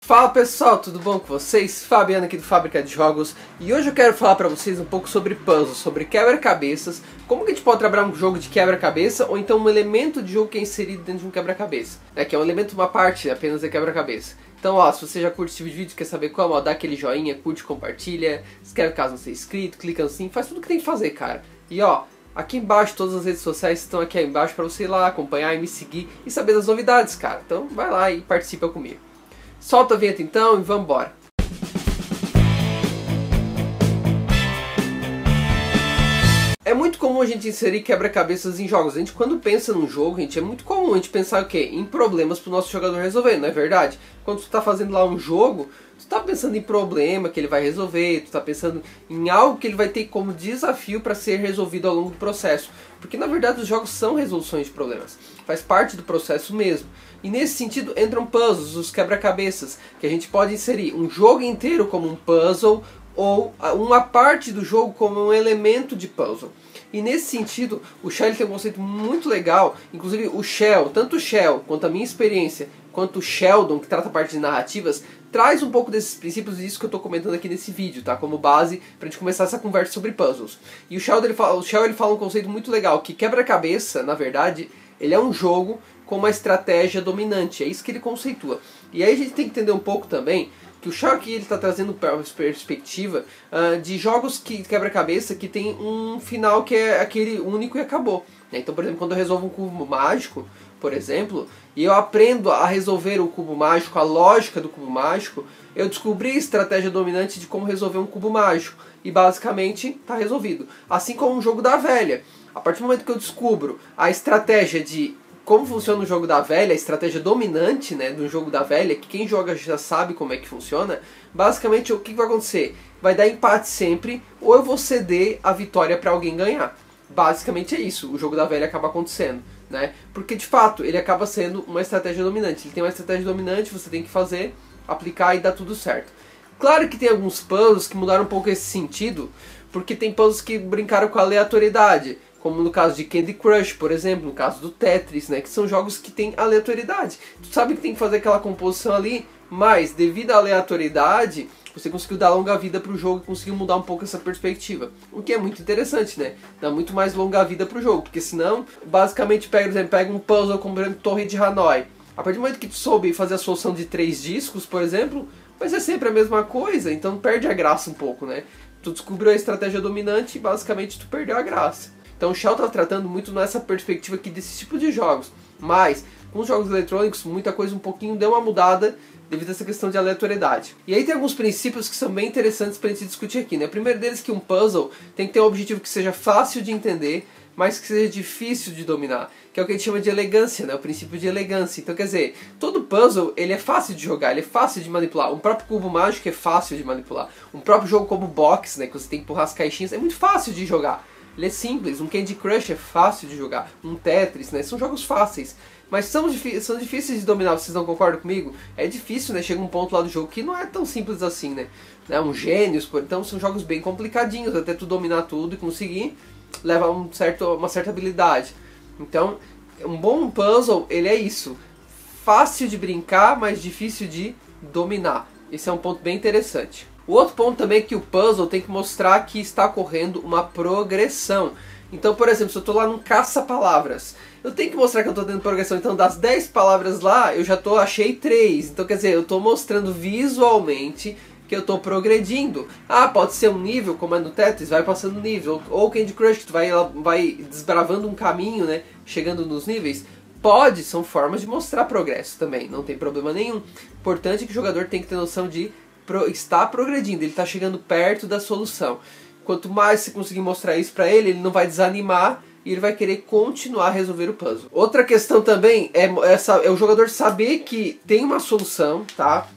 Fala pessoal, tudo bom com vocês? Fabiano aqui do Fábrica de Jogos e hoje eu quero falar pra vocês um pouco sobre puzzles, sobre quebra-cabeças, como que a gente pode trabalhar um jogo de quebra-cabeça ou então um elemento de jogo que é inserido dentro de um quebra-cabeça, né? Que é um elemento, uma parte apenas da quebra-cabeça. Então ó, se você já curte esse vídeo, quer saber como, ó, dá aquele joinha, curte, compartilha, inscreve caso não seja inscrito, clica no sininho, faz tudo o que tem que fazer, cara. E ó, aqui embaixo todas as redes sociais estão aqui embaixo pra você ir lá acompanhar e me seguir e saber das novidades, cara. Então vai lá e participa comigo. Solta a vinheta então e vamos embora. É muito comum a gente inserir quebra-cabeças em jogos. A gente, quando pensa num jogo, gente, é muito comum a gente pensar o quê? Em problemas para o nosso jogador resolver, não é verdade? Quando tu está fazendo lá um jogo, tu está pensando em problema que ele vai resolver, tu está pensando em algo que ele vai ter como desafio para ser resolvido ao longo do processo. Porque na verdade os jogos são resoluções de problemas, faz parte do processo mesmo. E nesse sentido entram puzzles, os quebra-cabeças, que a gente pode inserir um jogo inteiro como um puzzle ou uma parte do jogo como um elemento de puzzle. E nesse sentido, o Shell tem um conceito muito legal, inclusive o Shell, tanto o Shell quanto a minha experiência, quanto o Sheldon, que trata a parte de narrativas, traz um pouco desses princípios e isso que eu estou comentando aqui nesse vídeo, tá? Como base para a gente começar essa conversa sobre puzzles. E o Shell ele fala um conceito muito legal, que quebra-cabeça, na verdade, ele é um jogo com uma estratégia dominante, é isso que ele conceitua. E aí a gente tem que entender um pouco também que o Shell aqui ele está trazendo perspectiva de jogos que quebra-cabeça que tem um final que é aquele único e acabou. Então, por exemplo, quando eu resolvo um cubo mágico, por exemplo, e eu aprendo a resolver o cubo mágico, a lógica do cubo mágico, eu descobri a estratégia dominante de como resolver um cubo mágico. E basicamente está resolvido. Assim como um jogo da velha. A partir do momento que eu descubro a estratégia de como funciona o jogo da velha, a estratégia dominante, né, do jogo da velha, que quem joga já sabe como é que funciona, basicamente o que vai acontecer? Vai dar empate sempre, ou eu vou ceder a vitória para alguém ganhar. Basicamente é isso, o jogo da velha acaba acontecendo, né? Porque de fato ele acaba sendo uma estratégia dominante. Ele tem uma estratégia dominante, você tem que fazer, aplicar e dá tudo certo. Claro que tem alguns puzzles que mudaram um pouco esse sentido, porque tem puzzles que brincaram com a aleatoriedade, como no caso de Candy Crush, por exemplo, no caso do Tetris, né, que são jogos que tem aleatoriedade. Tu sabe que tem que fazer aquela composição ali, mas devido à aleatoriedade, você conseguiu dar longa vida para o jogo e conseguiu mudar um pouco essa perspectiva. O que é muito interessante, né? Dá muito mais longa vida para o jogo, porque senão, basicamente, pega um puzzle como, por exemplo, Torre de Hanoi. A partir do momento que tu soube fazer a solução de 3 discos, por exemplo, vai ser sempre a mesma coisa, então perde a graça um pouco, né? Tu descobriu a estratégia dominante e basicamente tu perdeu a graça. Então o Shell está tratando muito nessa perspectiva aqui desse tipo de jogos. Mas, com os jogos eletrônicos, muita coisa um pouquinho deu uma mudada devido a essa questão de aleatoriedade. E aí tem alguns princípios que são bem interessantes para a gente discutir aqui, né? O primeiro deles é que um puzzle tem que ter um objetivo que seja fácil de entender, mas que seja difícil de dominar, que é o que a gente chama de elegância, né? O princípio de elegância. Então, quer dizer, todo puzzle ele é fácil de jogar, ele é fácil de manipular. Um próprio cubo mágico é fácil de manipular. Um próprio jogo como Box, né, que você tem que empurrar as caixinhas, é muito fácil de jogar. Ele é simples, um Candy Crush é fácil de jogar, um Tetris, né? São jogos fáceis, mas são difíceis de dominar, vocês não concordam comigo? É difícil, né? Chega um ponto lá do jogo que não é tão simples assim, né? Um Gênios, então são jogos bem complicadinhos, até tu dominar tudo e conseguir levar uma certa habilidade. Então, um bom puzzle, ele é isso, fácil de brincar, mas difícil de dominar. Esse é um ponto bem interessante. O outro ponto também é que o puzzle tem que mostrar que está ocorrendo uma progressão. Então, por exemplo, se eu estou lá num caça-palavras, eu tenho que mostrar que eu estou tendo progressão. Então, das 10 palavras lá, eu já achei 3. Então, quer dizer, eu estou mostrando visualmente que eu estou progredindo. Ah, pode ser um nível, como é no Tetris, vai passando nível. Ou Candy Crush, que tu vai desbravando um caminho, né, chegando nos níveis. Pode, são formas de mostrar progresso também, não tem problema nenhum. Importante é que o jogador tem que ter noção de está progredindo, ele está chegando perto da solução. Quanto mais você conseguir mostrar isso para ele, ele não vai desanimar e ele vai querer continuar a resolver o puzzle. Outra questão também é o jogador saber que tem uma solução, tá?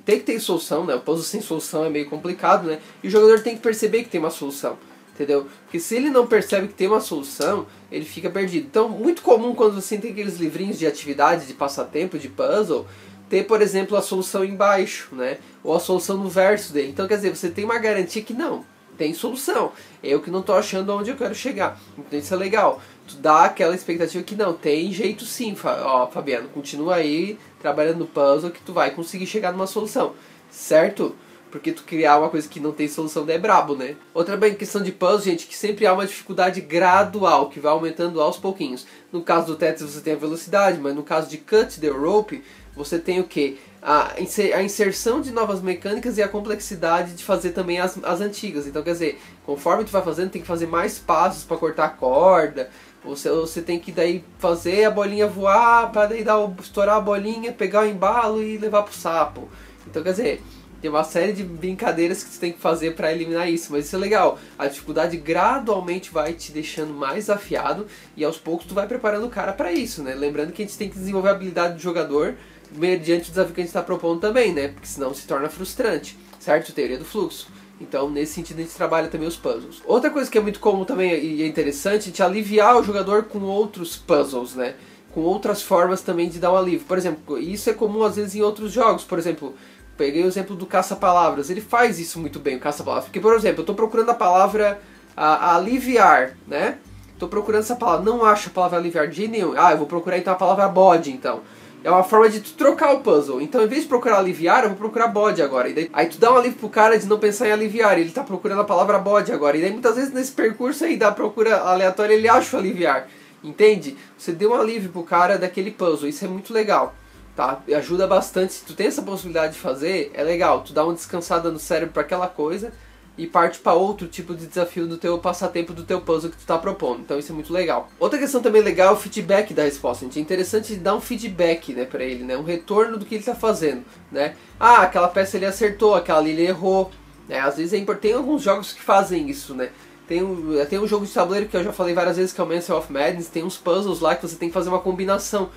Tem que ter solução, né? O puzzle sem solução é meio complicado, né? E o jogador tem que perceber que tem uma solução, entendeu? Porque se ele não percebe que tem uma solução, ele fica perdido. Então, muito comum quando você tem aqueles livrinhos de atividade, de passatempo, de puzzle, ter, por exemplo, a solução embaixo, né? Ou a solução no verso dele. Então, quer dizer, você tem uma garantia que não, tem solução. Eu que não tô achando onde eu quero chegar. Então isso é legal. Tu dá aquela expectativa que não, tem jeito sim, ó, Fabiano, continua aí trabalhando no puzzle que tu vai conseguir chegar numa solução, certo? Porque tu criar uma coisa que não tem solução daí é brabo, né? Outra bem questão de puzzle, gente, que sempre há uma dificuldade gradual, que vai aumentando aos pouquinhos. No caso do Tetris você tem a velocidade, mas no caso de Cut the Rope, você tem o quê? A inserção de novas mecânicas e a complexidade de fazer também as antigas. Então, quer dizer, conforme tu vai fazendo, tem que fazer mais passos para cortar a corda. Você tem que daí fazer a bolinha voar, para daí estourar a bolinha, pegar o embalo e levar pro sapo. Então, quer dizer, tem uma série de brincadeiras que você tem que fazer para eliminar isso, mas isso é legal. A dificuldade gradualmente vai te deixando mais afiado e aos poucos tu vai preparando o cara para isso, né? Lembrando que a gente tem que desenvolver a habilidade do jogador mediante o desafio que a gente está propondo também, né? Porque senão se torna frustrante, certo? Teoria do fluxo. Então, nesse sentido, a gente trabalha também os puzzles. Outra coisa que é muito comum também e é interessante, a gente aliviar o jogador com outros puzzles, né? Com outras formas também de dar um alívio. Por exemplo, isso é comum às vezes em outros jogos. Por exemplo, peguei o exemplo do caça-palavras. Ele faz isso muito bem, o caça-palavras. Porque, por exemplo, eu estou procurando a palavra aliviar, né? Estou procurando essa palavra, não acho a palavra aliviar de jeito nenhum. Ah, eu vou procurar então a palavra bode, então. É uma forma de tu trocar o puzzle. Então, em vez de procurar aliviar, eu vou procurar bode agora. E daí, aí tu dá um alívio pro cara de não pensar em aliviar. Ele tá procurando a palavra bode agora. E daí, muitas vezes, nesse percurso aí da procura aleatória, ele acha o aliviar. Entende? Você deu um alívio pro cara daquele puzzle. Isso é muito legal, tá? E ajuda bastante. Se tu tem essa possibilidade de fazer, é legal. Tu dá uma descansada no cérebro pra aquela coisa e parte para outro tipo de desafio do teu passatempo, do teu puzzle que tu tá propondo. Então isso é muito legal. Outra questão também legal é o feedback da resposta. Gente, é interessante dar um feedback, né, para ele, né, um retorno do que ele tá fazendo, né? Ah, aquela peça ele acertou, aquela ali ele errou, né? Às vezes é importante. Tem alguns jogos que fazem isso, né? Tem um jogo de tabuleiro que eu já falei várias vezes que é o Mansion of Madness. Tem uns puzzles lá que você tem que fazer uma combinação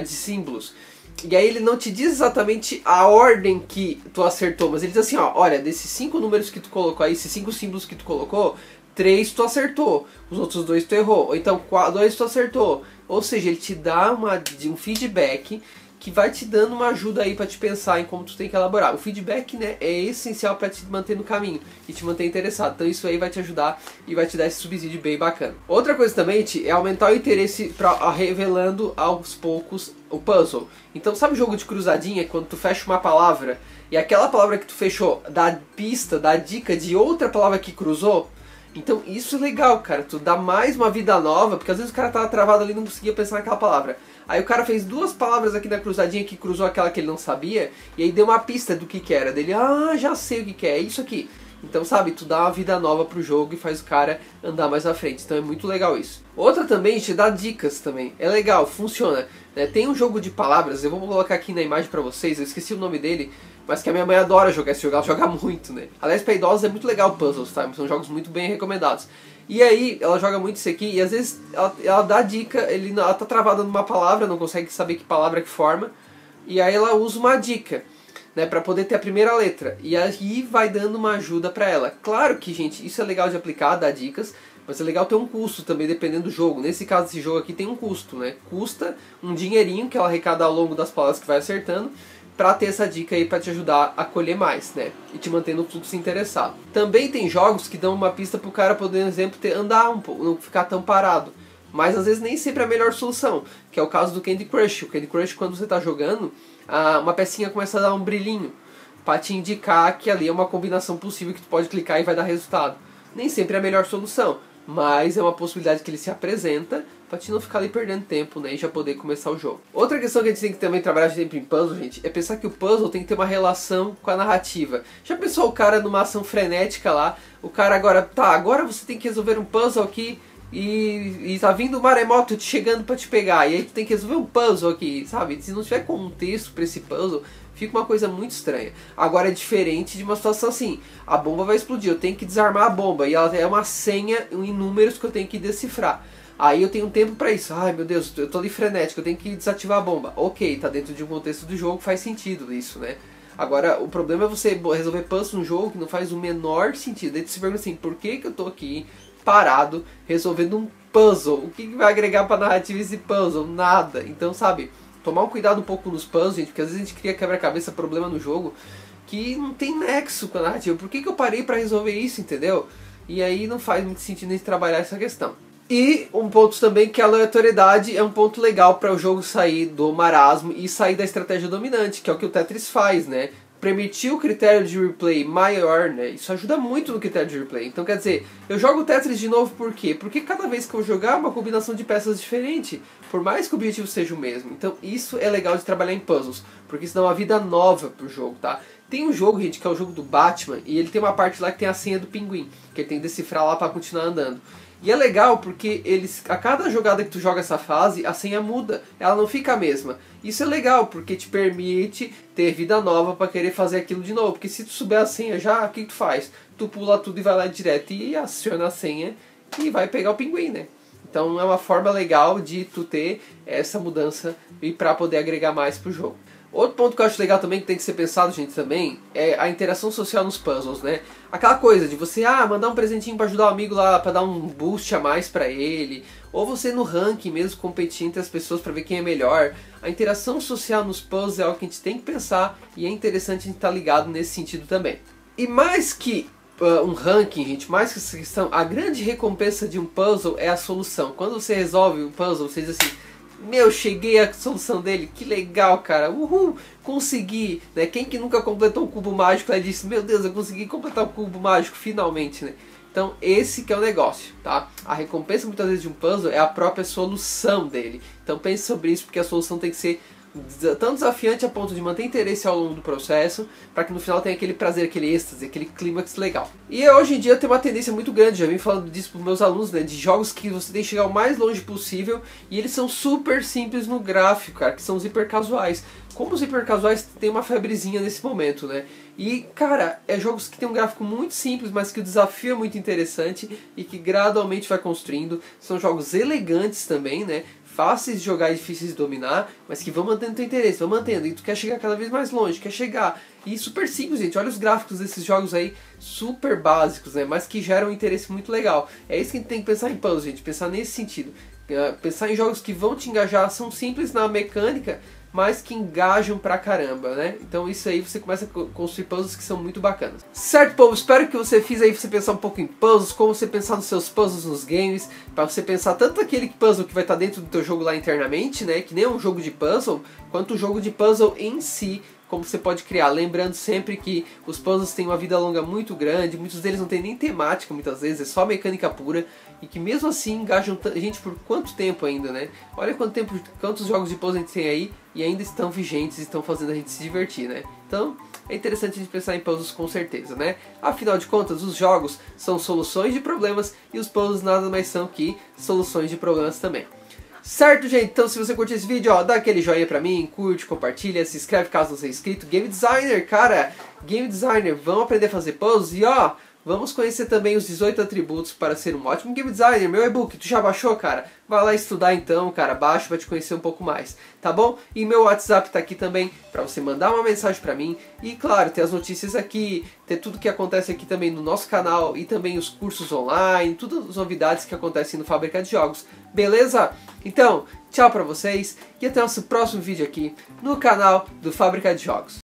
de símbolos. E aí ele não te diz exatamente a ordem que tu acertou, mas ele diz assim, ó, olha, desses 5 números que tu colocou aí, esses 5 símbolos que tu colocou, 3 tu acertou, os outros 2 tu errou, ou então 2 tu acertou. Ou seja, ele te dá um feedback que vai te dando uma ajuda aí para te pensar em como tu tem que elaborar. O feedback, né, é essencial para te manter no caminho e te manter interessado. Então isso aí vai te ajudar e vai te dar esse subsídio bem bacana. Outra coisa também, é aumentar o interesse revelando aos poucos o puzzle. Então sabe o jogo de cruzadinha, quando tu fecha uma palavra e aquela palavra que tu fechou dá pista, dá dica de outra palavra que cruzou? Então isso é legal, cara, tu dá mais uma vida nova, porque às vezes o cara tava travado ali e não conseguia pensar naquela palavra. Aí o cara fez 2 palavras aqui na cruzadinha que cruzou aquela que ele não sabia, e aí deu uma pista do que era. Dele, já sei o que é isso aqui. Então, sabe, tu dá uma vida nova pro jogo e faz o cara andar mais à frente. Então é muito legal isso. Outra também, te dá dicas também. É legal, funciona. Né? Tem um jogo de palavras, eu vou colocar aqui na imagem pra vocês, eu esqueci o nome dele, mas que a minha mãe adora jogar esse jogo, ela joga muito, né? Aliás, pra idosos é muito legal puzzles, tá? São jogos muito bem recomendados. E aí, ela joga muito isso aqui, e às vezes ela dá dica, ela tá travada numa palavra, não consegue saber que palavra que forma, e aí ela usa uma dica, né, pra poder ter a primeira letra, e aí vai dando uma ajuda pra ela. Claro que, gente, isso é legal de aplicar, dar dicas, mas é legal ter um custo também, dependendo do jogo. Nesse caso, esse jogo aqui tem um custo, né? Custa um dinheirinho que ela arrecada ao longo das palavras que vai acertando, pra ter essa dica aí pra te ajudar a colher mais, né? E te manter no fluxo interessado. Também tem jogos que dão uma pista pro cara, por exemplo, andar um pouco, não ficar tão parado. Mas às vezes nem sempre é a melhor solução, que é o caso do Candy Crush. O Candy Crush, quando você tá jogando, uma pecinha começa a dar um brilhinho, pra te indicar que ali é uma combinação possível que tu pode clicar e vai dar resultado. Nem sempre é a melhor solução, mas é uma possibilidade que ele se apresenta pra te não ficar ali perdendo tempo, né, e já poder começar o jogo. Outra questão que a gente tem que também trabalhar sempre em puzzle, gente, é pensar que o puzzle tem que ter uma relação com a narrativa. Já pensou o cara numa ação frenética lá, o cara agora você tem que resolver um puzzle aqui e tá vindo um maremoto te chegando pra te pegar, e aí tu tem que resolver um puzzle aqui, sabe? Se não tiver contexto pra esse puzzle, fica uma coisa muito estranha. Agora é diferente de uma situação assim, a bomba vai explodir, eu tenho que desarmar a bomba, e ela é uma senha em números que eu tenho que decifrar. Aí eu tenho um tempo pra isso. Ai meu Deus, eu tô ali frenético, eu tenho que desativar a bomba. Ok, tá dentro de um contexto do jogo, faz sentido isso, né? Agora, o problema é você resolver puzzle num jogo que não faz o menor sentido. Daí você se pergunta assim, por que eu tô aqui parado resolvendo um puzzle? O que vai agregar pra narrativa esse puzzle? Nada. Então, sabe, tomar um cuidado um pouco nos puzzles, gente, porque às vezes a gente cria quebra-cabeça, problema no jogo, que não tem nexo com a narrativa. Por que eu parei pra resolver isso, entendeu? E aí não faz muito sentido a gente trabalhar essa questão. E um ponto também que a aleatoriedade é um ponto legal para o jogo sair do marasmo e sair da estratégia dominante, que é o que o Tetris faz, né? Permitir o critério de replay maior, né? Isso ajuda muito no critério de replay. Então quer dizer, eu jogo o Tetris de novo por quê? Porque cada vez que eu jogar uma combinação de peças diferente, por mais que o objetivo seja o mesmo. Então isso é legal de trabalhar em puzzles, porque isso dá uma vida nova pro jogo, tá? Tem um jogo, gente, que é o jogo do Batman, e ele tem uma parte lá que tem a senha do pinguim, que ele tem que decifrar lá para continuar andando. E é legal porque a cada jogada que tu joga essa fase, a senha muda, ela não fica a mesma. Isso é legal porque te permite ter vida nova para querer fazer aquilo de novo. Porque se tu souber a senha já, o que tu faz? Tu pula tudo e vai lá direto e aciona a senha e vai pegar o pinguim, né? Então é uma forma legal de tu ter essa mudança e para poder agregar mais pro jogo. Outro ponto que eu acho legal também, que tem que ser pensado, gente, também, é a interação social nos puzzles, né? Aquela coisa de você, mandar um presentinho pra ajudar o amigo lá, pra dar um boost a mais pra ele, ou você no ranking mesmo, competir entre as pessoas pra ver quem é melhor. A interação social nos puzzles é algo que a gente tem que pensar, e é interessante a gente estar ligado nesse sentido também. E mais que um ranking, gente, mais que essa questão, a grande recompensa de um puzzle é a solução. Quando você resolve um puzzle, você diz assim, meu, cheguei à solução dele, que legal, cara, uhul, consegui, né? Quem que nunca completou o cubo mágico, aí disse, meu Deus, eu consegui completar o cubo mágico, finalmente, né? Então esse que é o negócio, tá? A recompensa muitas vezes de um puzzle é a própria solução dele. Então pense sobre isso, porque a solução tem que ser tão desafiante a ponto de manter interesse ao longo do processo, para que no final tenha aquele prazer, aquele êxtase, aquele clímax legal. E hoje em dia tem uma tendência muito grande, já vim falando disso para os meus alunos, né, de jogos que você tem que chegar o mais longe possível, e eles são super simples no gráfico, cara, que são os hipercasuais. Como os hipercasuais tem uma febrezinha nesse momento, né? E, cara, é jogos que tem um gráfico muito simples, mas que o desafio é muito interessante e que gradualmente vai construindo. São jogos elegantes também, né? Fáceis de jogar e difíceis de dominar, mas que vão mantendo teu interesse, vão mantendo. E tu quer chegar cada vez mais longe, quer chegar. E super simples, gente. Olha os gráficos desses jogos aí, super básicos, né? Mas que geram um interesse muito legal. É isso que a gente tem que pensar em puzzles, gente. Pensar nesse sentido. Pensar em jogos que vão te engajar, são simples na mecânica, mas que engajam pra caramba, né? Então isso aí você começa a construir puzzles que são muito bacanas. Certo, povo? Espero que você fiz aí você pensar um pouco em puzzles, como você pensar nos seus puzzles nos games, pra você pensar tanto aquele puzzle que vai estar dentro do teu jogo lá internamente, né? Que nem um jogo de puzzle, quanto o jogo de puzzle em si, como você pode criar. Lembrando sempre que os puzzles têm uma vida longa muito grande, muitos deles não tem nem temática muitas vezes, é só mecânica pura, e que mesmo assim engajam a gente por quanto tempo ainda, né? Olha quantos jogos de puzzle a gente tem aí e ainda estão vigentes e estão fazendo a gente se divertir, né? Então é interessante a gente pensar em puzzles com certeza, né? Afinal de contas, os jogos são soluções de problemas e os puzzles nada mais são que soluções de problemas também. Certo, gente? Então se você curtiu esse vídeo, ó, dá aquele joinha pra mim, curte, compartilha, se inscreve caso não seja inscrito. Game Designer, cara, Game Designer, vamos aprender a fazer puzzles e ó, vamos conhecer também os 18 atributos para ser um ótimo Game Designer. Meu e-book, tu já baixou, cara? Vai lá estudar então, cara, baixa pra te conhecer um pouco mais, tá bom? E meu WhatsApp tá aqui também pra você mandar uma mensagem pra mim. E claro, ter as notícias aqui, ter tudo que acontece aqui também no nosso canal e também os cursos online, todas as novidades que acontecem no Fábrica de Jogos, beleza? Então, tchau pra vocês e até o nosso próximo vídeo aqui no canal do Fábrica de Jogos.